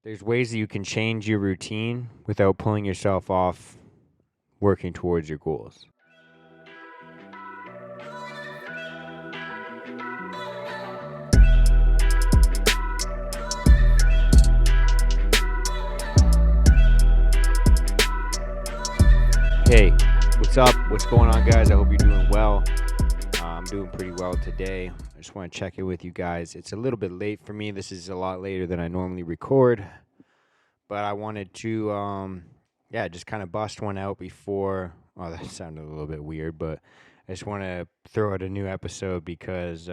There's ways that you can change your routine without pulling yourself off working towards your goals. Hey, what's up? What's going on, guys? I hope you're doing well. I'm doing pretty well today. I just want to check in with you guys. It's a little bit late for me. This is a lot later than I normally record, but I wanted to, just kind of bust one out before. Oh, that sounded a little bit weird, but I just want to throw out a new episode because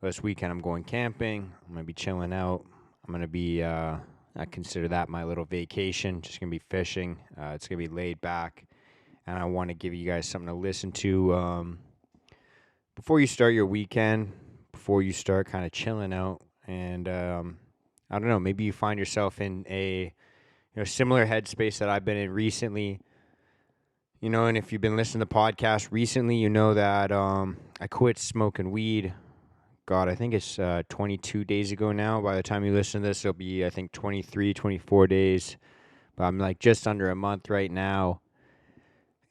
this weekend I'm going camping. I'm gonna be chilling out. I'm gonna be. I consider that my little vacation. Just gonna be fishing. It's gonna be laid back, and I want to give you guys something to listen to before you start your weekend. Before you start kind of chilling out, and I don't know. Maybe you find yourself in a similar headspace that I've been in recently. And if you've been listening to the podcast recently, you know that I quit smoking weed. God, I think it's 22 days ago now. By the time you listen to this, it'll be, I think, 23, 24 days. But I'm like just under a month right now.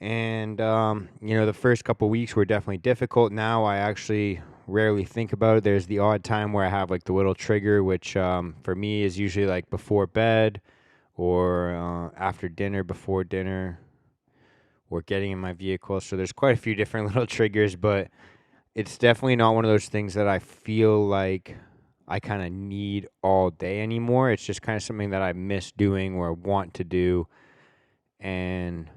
And, the first couple weeks were definitely difficult. Now I actually rarely think about it. There's the odd time where I have like the little trigger, which for me is usually like before bed or after dinner, before dinner, or getting in my vehicle. So there's quite a few different little triggers, but it's definitely not one of those things that I feel like I kind of need all day anymore. It's just kind of something that I miss doing or want to do. And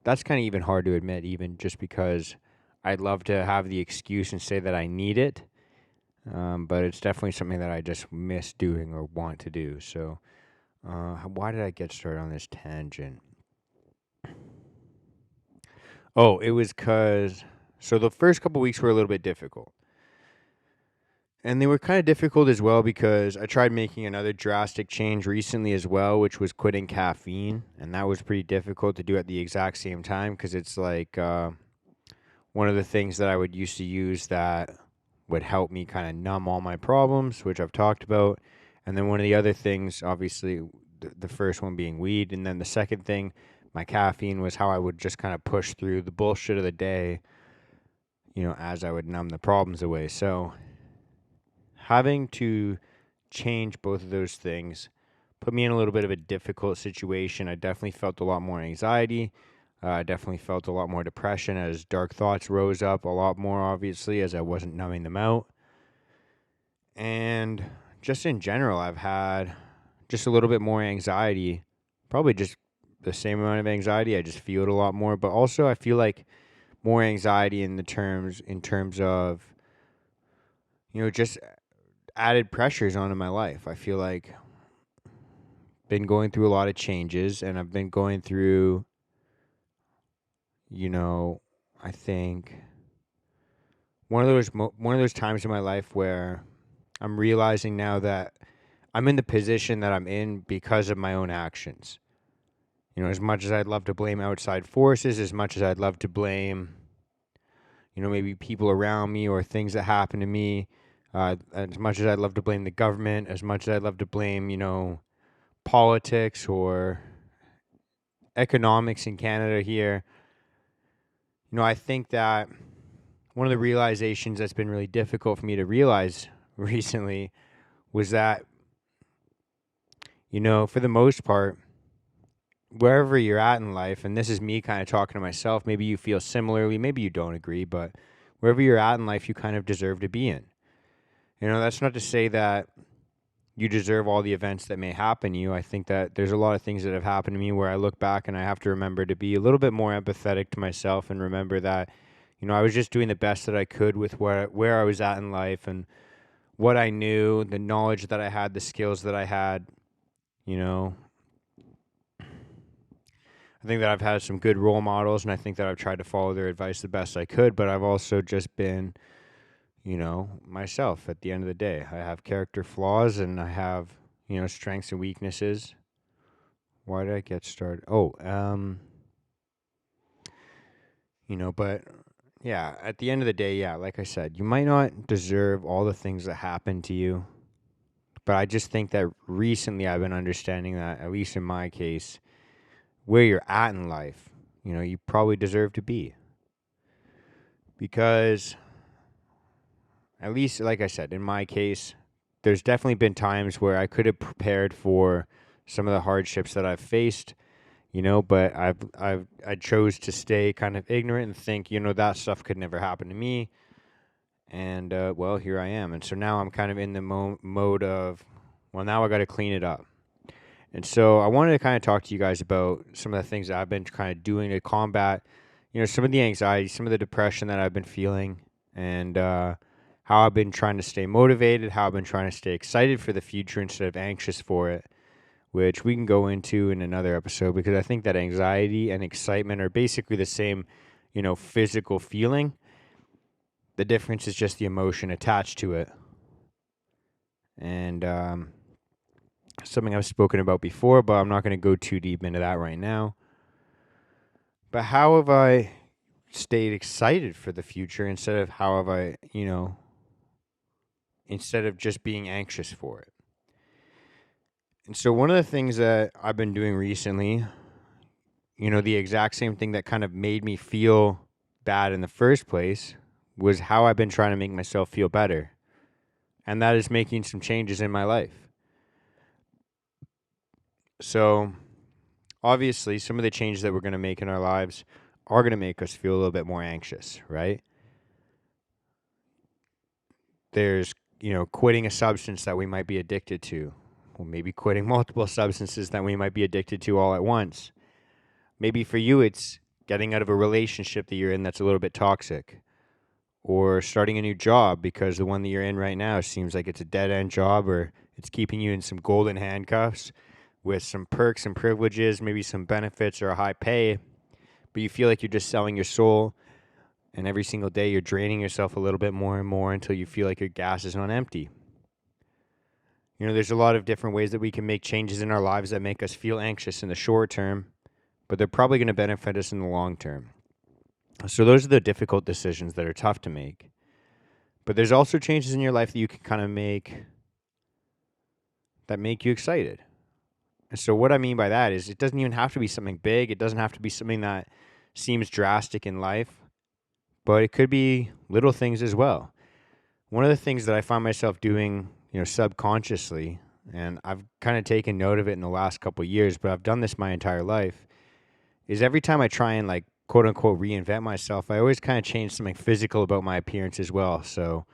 that's kind of even hard to admit, even just because I'd love to have the excuse and say that I need it. But it's definitely something that I just miss doing or want to do. So why did I get started on this tangent? Oh, it was because, so the first couple weeks were a little bit difficult. And they were kind of difficult as well because I tried making another drastic change recently as well, which was quitting caffeine. And that was pretty difficult to do at the exact same time because it's like one of the things that I would used to use that would help me kind of numb all my problems, which I've talked about. And then one of the other things, obviously, the first one being weed. And then the second thing, my caffeine, was how I would just kind of push through the bullshit of the day, as I would numb the problems away. So having to change both of those things put me in a little bit of a difficult situation. I definitely felt a lot more anxiety. I definitely felt a lot more depression as dark thoughts rose up a lot more, obviously, as I wasn't numbing them out. And just in general, I've had just a little bit more anxiety, probably just the same amount of anxiety. I just feel it a lot more, but also I feel like more anxiety in terms of just added pressures onto my life. I feel like been going through a lot of changes, and I've been going through, I think one of those times in my life where I'm realizing now that I'm in the position that I'm in because of my own actions. As much as I'd love to blame outside forces, as much as I'd love to blame, maybe people around me or things that happen to me, as much as I'd love to blame the government, as much as I'd love to blame, politics or economics in Canada here, I think that one of the realizations that's been really difficult for me to realize recently was that, for the most part, wherever you're at in life, and this is me kind of talking to myself, maybe you feel similarly, maybe you don't agree, but wherever you're at in life, you kind of deserve to be in. That's not to say that you deserve all the events that may happen to you. I think that there's a lot of things that have happened to me where I look back and I have to remember to be a little bit more empathetic to myself and remember that, I was just doing the best that I could with where I was at in life and what I knew, the knowledge that I had, the skills that I had. I think that I've had some good role models, and I think that I've tried to follow their advice the best I could, but I've also just been, myself at the end of the day. I have character flaws and I have, strengths and weaknesses. Why did I get started? Oh, but yeah, at the end of the day, yeah, like I said, you might not deserve all the things that happen to you, But I just think that recently I've been understanding that, at least in my case, where you're at in life, you probably deserve to be. Because, at least, like I said, in my case, there's definitely been times where I could have prepared for some of the hardships that I've faced, but I chose to stay kind of ignorant and think, that stuff could never happen to me. And, well, here I am. And so now I'm kind of in the mode of, well, now I got to clean it up. And so I wanted to kind of talk to you guys about some of the things that I've been kind of doing to combat, some of the anxiety, some of the depression that I've been feeling, and how I've been trying to stay motivated, how I've been trying to stay excited for the future instead of anxious for it, which we can go into in another episode, because I think that anxiety and excitement are basically the same, physical feeling. The difference is just the emotion attached to it. And something I've spoken about before, but I'm not going to go too deep into that right now. But how have I stayed excited for the future instead of how have I, instead of just being anxious for it? And so one of the things that I've been doing recently, the exact same thing that kind of made me feel bad in the first place, was how I've been trying to make myself feel better. And that is making some changes in my life. So, obviously, some of the changes that we're going to make in our lives are going to make us feel a little bit more anxious, right? There's, quitting a substance that we might be addicted to. Or maybe quitting multiple substances that we might be addicted to all at once. Maybe for you, it's getting out of a relationship that you're in that's a little bit toxic. Or starting a new job because the one that you're in right now seems like it's a dead-end job, or it's keeping you in some golden handcuffs with some perks and privileges, maybe some benefits or a high pay, but you feel like you're just selling your soul, and every single day you're draining yourself a little bit more and more until you feel like your gas is on empty. There's a lot of different ways that we can make changes in our lives that make us feel anxious in the short term, but they're probably going to benefit us in the long term. So those are the difficult decisions that are tough to make. But there's also changes in your life that you can kind of make that make you excited. And so what I mean by that is it doesn't even have to be something big. It doesn't have to be something that seems drastic in life, but it could be little things as well. One of the things that I find myself doing, subconsciously, and I've kind of taken note of it in the last couple of years, but I've done this my entire life, is every time I try and quote unquote reinvent myself, I always kind of change something physical about my appearance as well. So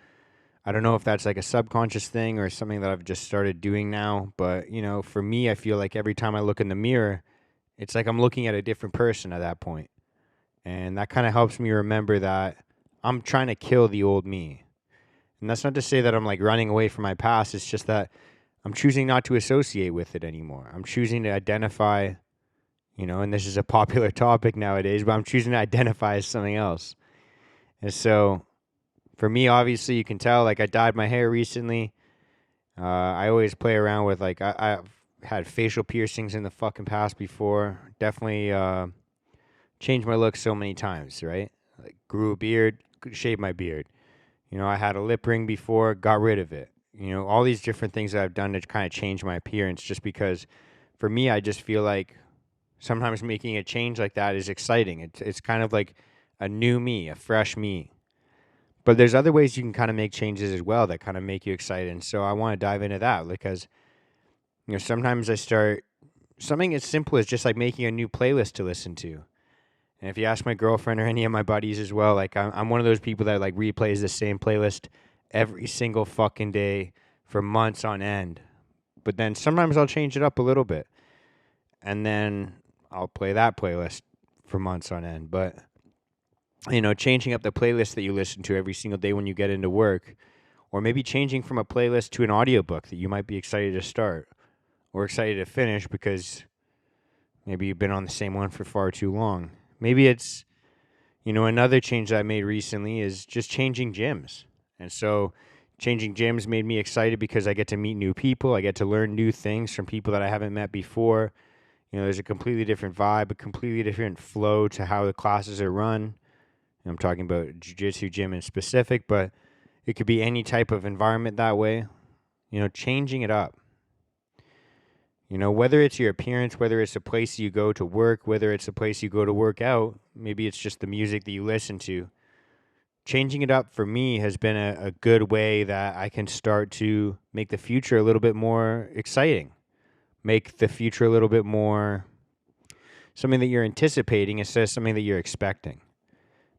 I don't know if that's a subconscious thing or something that I've just started doing now, but for me, I feel like every time I look in the mirror, it's like I'm looking at a different person at that point. And that kind of helps me remember that I'm trying to kill the old me. And that's not to say that I'm running away from my past. It's just that I'm choosing not to associate with it anymore. I'm choosing to identify, and this is a popular topic nowadays, but I'm choosing to identify as something else. And so for me, obviously, you can tell, I dyed my hair recently. I always play around with, I've had facial piercings in the fucking past before. Definitely changed my look so many times, right? Grew a beard, shaved my beard. I had a lip ring before, got rid of it. All these different things that I've done to kind of change my appearance, just because for me, I just feel like sometimes making a change like that is exciting. It's kind of like a new me, a fresh me. But there's other ways you can kind of make changes as well that kind of make you excited. And so I want to dive into that because, sometimes I start something as simple as just making a new playlist to listen to. And if you ask my girlfriend or any of my buddies as well, I'm one of those people that replays the same playlist every single fucking day for months on end. But then sometimes I'll change it up a little bit. And then I'll play that playlist for months on end. But, changing up the playlist that you listen to every single day when you get into work, or maybe changing from a playlist to an audiobook that you might be excited to start or excited to finish because maybe you've been on the same one for far too long. Maybe it's, another change that I made recently is just changing gyms. And so changing gyms made me excited because I get to meet new people. I get to learn new things from people that I haven't met before. There's a completely different vibe, a completely different flow to how the classes are run. I'm talking about jiu-jitsu gym in specific, but it could be any type of environment that way. changing it up. Whether it's your appearance, whether it's the place you go to work, whether it's the place you go to work out, maybe it's just the music that you listen to. Changing it up for me has been a good way that I can start to make the future a little bit more exciting, make the future a little bit more something that you're anticipating instead of something that you're expecting.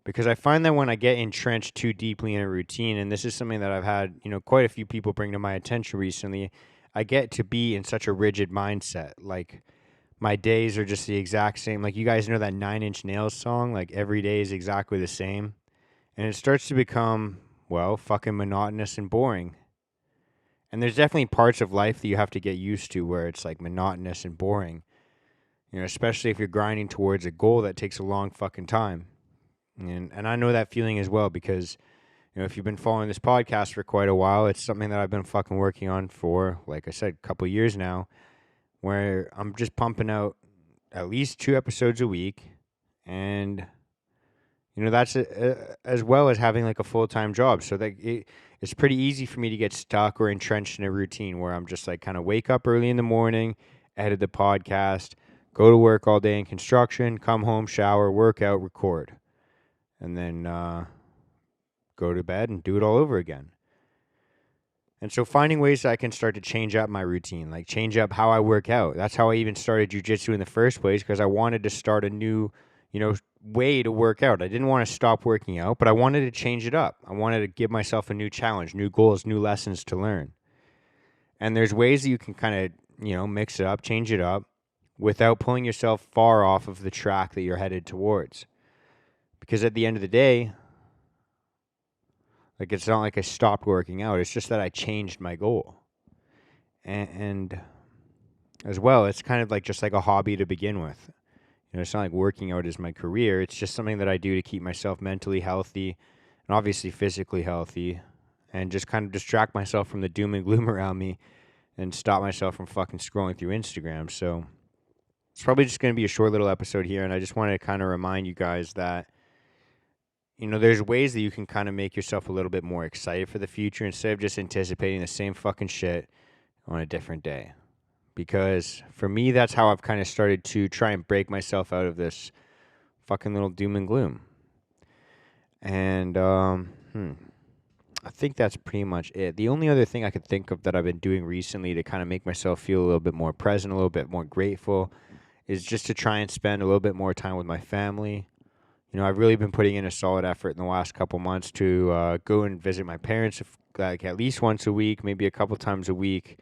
Because I find that when I get entrenched too deeply in a routine, and this is something that I've had, quite a few people bring to my attention recently, I get to be in such a rigid mindset. Like, my days are just the exact same. Like, you guys know that 9 Inch Nails song? Like, every day is exactly the same. And it starts to become, well, fucking monotonous and boring. And there's definitely parts of life that you have to get used to where it's like monotonous and boring. Especially if you're grinding towards a goal that takes a long fucking time. And I know that feeling as well because, if you've been following this podcast for quite a while, it's something that I've been fucking working on for, like I said, a couple of years now, where I'm just pumping out at least 2 episodes a week. And, that's as well as having like a full-time job. So that it's pretty easy for me to get stuck or entrenched in a routine where I'm just like kind of wake up early in the morning, edit the podcast, go to work all day in construction, come home, shower, work out, record. And then go to bed and do it all over again. And so finding ways that I can start to change up my routine, like change up how I work out. That's how I even started jiu-jitsu in the first place, because I wanted to start a new, way to work out. I didn't want to stop working out, but I wanted to change it up. I wanted to give myself a new challenge, new goals, new lessons to learn. And there's ways that you can kind of, mix it up, change it up, without pulling yourself far off of the track that you're headed towards. Because at the end of the day, like, it's not like I stopped working out. It's just that I changed my goal. And as well, it's kind of like just like a hobby to begin with. It's not like working out is my career. It's just something that I do to keep myself mentally healthy and obviously physically healthy, and just kind of distract myself from the doom and gloom around me and stop myself from fucking scrolling through Instagram. So it's probably just going to be a short little episode here, and I just want to kind of remind you guys that there's ways that you can kind of make yourself a little bit more excited for the future instead of just anticipating the same fucking shit on a different day. Because for me, that's how I've kind of started to try and break myself out of this fucking little doom and gloom. And I think that's pretty much it. The only other thing I could think of that I've been doing recently to kind of make myself feel a little bit more present, a little bit more grateful, is just to try and spend a little bit more time with my family. I've really been putting in a solid effort in the last couple months to go and visit my parents like at least once a week, maybe a couple times a week.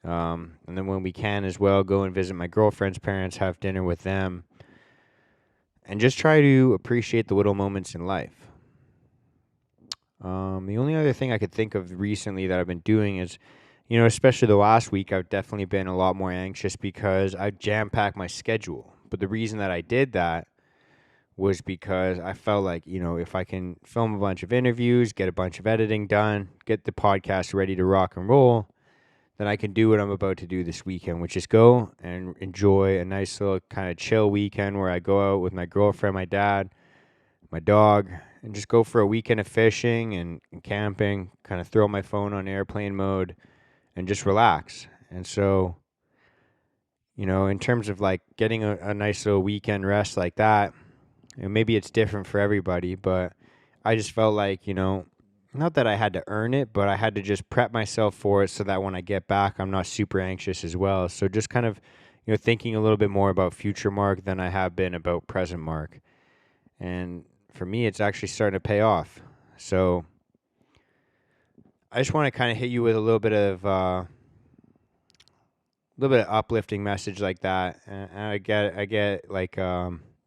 And then when we can as well, go and visit my girlfriend's parents, have dinner with them, and just try to appreciate the little moments in life. The only other thing I could think of recently that I've been doing is, especially the last week, I've definitely been a lot more anxious because I jam-packed my schedule. But the reason that I did that was because I felt like, if I can film a bunch of interviews, get a bunch of editing done, get the podcast ready to rock and roll, then I can do what I'm about to do this weekend, which is go and enjoy a nice little kind of chill weekend where I go out with my girlfriend, my dad, my dog, and just go for a weekend of fishing and camping, kind of throw my phone on airplane mode and just relax. And so, in terms of like getting a nice little weekend rest like that, maybe it's different for everybody, but I just felt like, not that I had to earn it, but I had to just prep myself for it so that when I get back, I'm not super anxious as well. So just kind of, thinking a little bit more about future Mark than I have been about present Mark. And for me, it's actually starting to pay off. So I just want to kind of hit you with a little bit of uplifting message like that. And I get like,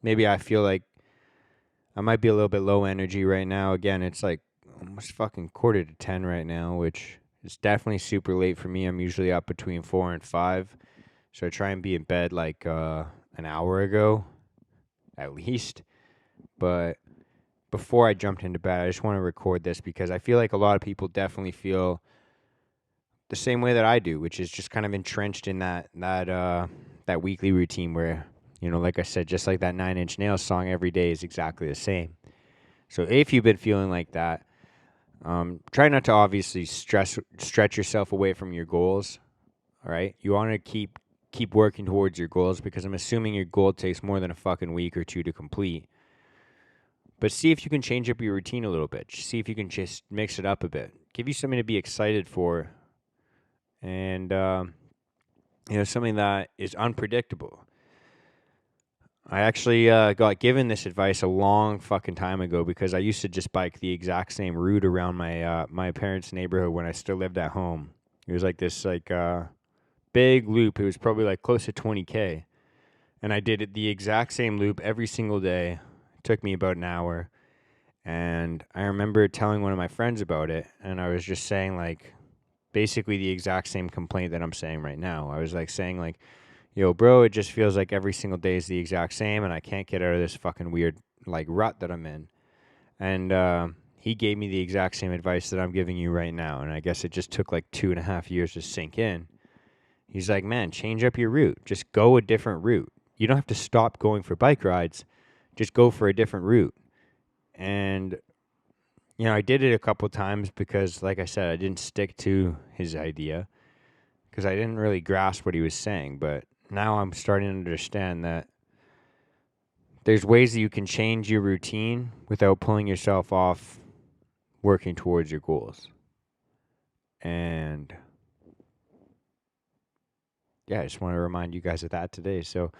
maybe I feel like I might be a little bit low energy right now. Again, it's like almost fucking 9:45 right now, which is definitely super late for me. I'm usually up between 4 and 5. So I try and be in bed like an hour ago, at least. But before I jumped into bed, I just want to record this because I feel like a lot of people definitely feel the same way that I do, which is just kind of entrenched in that weekly routine where, like I said, just like that 9 Inch Nails song, every day is exactly the same. So if you've been feeling like that, Try not to obviously stretch yourself away from your goals. All right, you want to keep working towards your goals, because I'm assuming your goal takes more than a fucking week or two to complete. But see if you can change up your routine a little bit. See if you can just mix it up a bit. Give you something to be excited for, and something that is unpredictable. I actually got given this advice a long fucking time ago, because I used to just bike the exact same route around my parents' neighborhood when I still lived at home. It was like this big loop. It was probably like close to 20K. And I did it the exact same loop every single day. It took me about an hour. And I remember telling one of my friends about it, and I was just saying like basically the exact same complaint that I'm saying right now. I was like saying like, yo, bro, it just feels like every single day is the exact same, and I can't get out of this fucking weird like rut that I'm in. And he gave me the exact same advice that I'm giving you right now, and I guess it just took like 2.5 years to sink in. He's like, man, change up your route. Just go a different route. You don't have to stop going for bike rides. Just go for a different route. And I did it a couple times because, like I said, I didn't stick to his idea because I didn't really grasp what he was saying. But now I'm starting to understand that there's ways that you can change your routine without pulling yourself off working towards your goals. And yeah, I just want to remind you guys of that today. So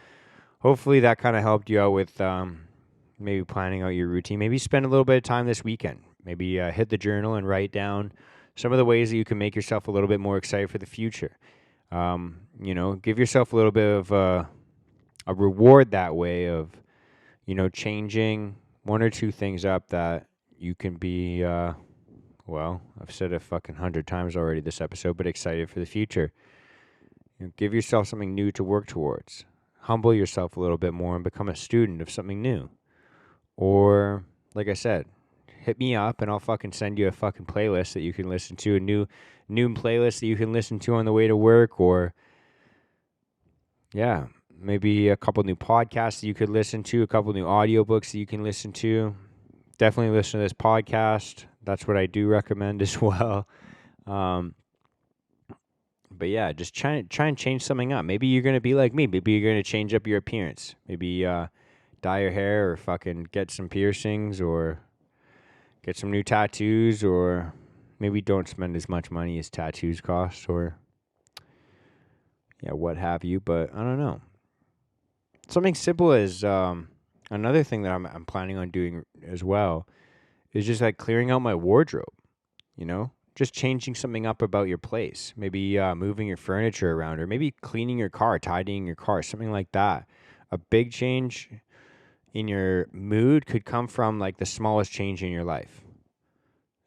hopefully that kind of helped you out with maybe planning out your routine. Maybe spend a little bit of time this weekend. Maybe hit the journal and write down some of the ways that you can make yourself a little bit more excited for the future. Give yourself a little bit of a reward that way of, changing one or two things up that you can be, I've said it fucking 100 times already this episode, but excited for the future. Give yourself something new to work towards. Humble yourself a little bit more and become a student of something new. Or, like I said, hit me up and I'll fucking send you a fucking playlist that you can listen to, a new playlist that you can listen to on the way to work, or yeah, maybe a couple new podcasts that you could listen to, a couple new audiobooks that you can listen to. Definitely listen to this podcast. That's what I do recommend as well. But yeah, just try and change something up. Maybe you're going to be like me. Maybe you're going to change up your appearance. Maybe dye your hair or fucking get some piercings or get some new tattoos, or maybe don't spend as much money as tattoos cost, or what have you. But I don't know. Something simple as another thing that I'm planning on doing as well is just like clearing out my wardrobe, just changing something up about your place. Maybe moving your furniture around, or maybe cleaning your car, tidying your car, something like that. A big change in your mood could come from like the smallest change in your life.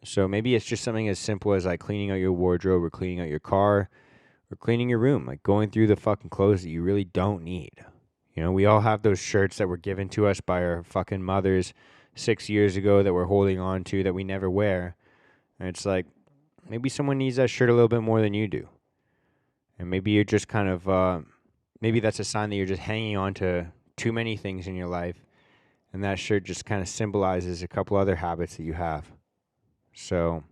So maybe it's just something as simple as like cleaning out your wardrobe, or cleaning out your car, or cleaning your room, like going through the fucking clothes that you really don't need. We all have those shirts that were given to us by our fucking mothers 6 years ago that we're holding on to that we never wear. And it's like, maybe someone needs that shirt a little bit more than you do. And maybe you're just kind of, maybe that's a sign that you're just hanging on to too many things in your life. And that shirt just kind of symbolizes a couple other habits that you have. So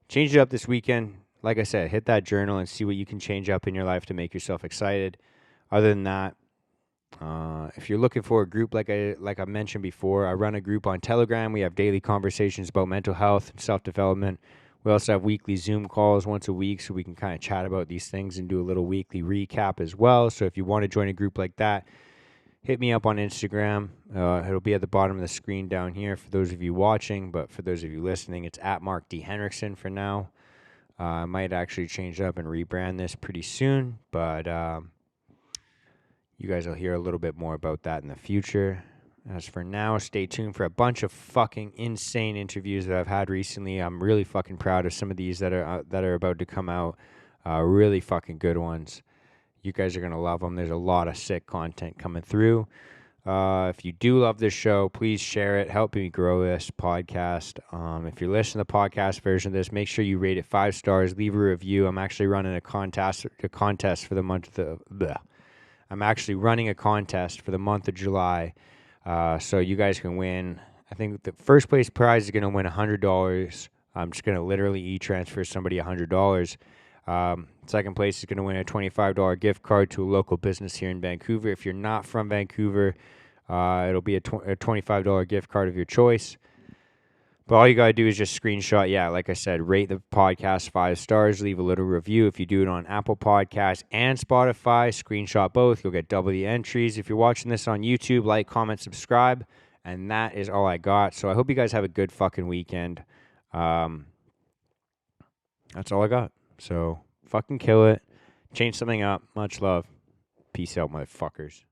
change it up this weekend. Like I said, hit that journal and see what you can change up in your life to make yourself excited. Other than that, if you're looking for a group like I mentioned before, I run a group on Telegram. We have daily conversations about mental health and self-development. We also have weekly Zoom calls once a week, so we can kind of chat about these things and do a little weekly recap as well. So if you want to join a group like that, hit me up on Instagram. It'll be at the bottom of the screen down here for those of you watching, but for those of you listening, it's at Mark D. Henriksen for now. I might actually change it up and rebrand this pretty soon, but you guys will hear a little bit more about that in the future. As for now, stay tuned for a bunch of fucking insane interviews that I've had recently. I'm really fucking proud of some of these that are about to come out. Really fucking good ones. You guys are going to love them. There's a lot of sick content coming through. If you do love this show, please share it. Help me grow this podcast. If you're listening to the podcast version of this, make sure you rate it 5 stars. Leave a review. I'm actually running a contest for the month of I'm actually running a contest for the month of July. So you guys can win. I think the first place prize is going to win $100 I'm just going to literally e-transfer somebody $100. Second place is going to win a $25 gift card to a local business here in Vancouver. If you're not from Vancouver, it'll be a $25 gift card of your choice. But all you got to do is just screenshot. Yeah, like I said, rate the podcast 5 stars, leave a little review. If you do it on Apple Podcasts and Spotify, screenshot both. You'll get double the entries. If you're watching this on YouTube, like, comment, subscribe. And that is all I got. So I hope you guys have a good fucking weekend. That's all I got. So fucking kill it. Change something up. Much love. Peace out, motherfuckers.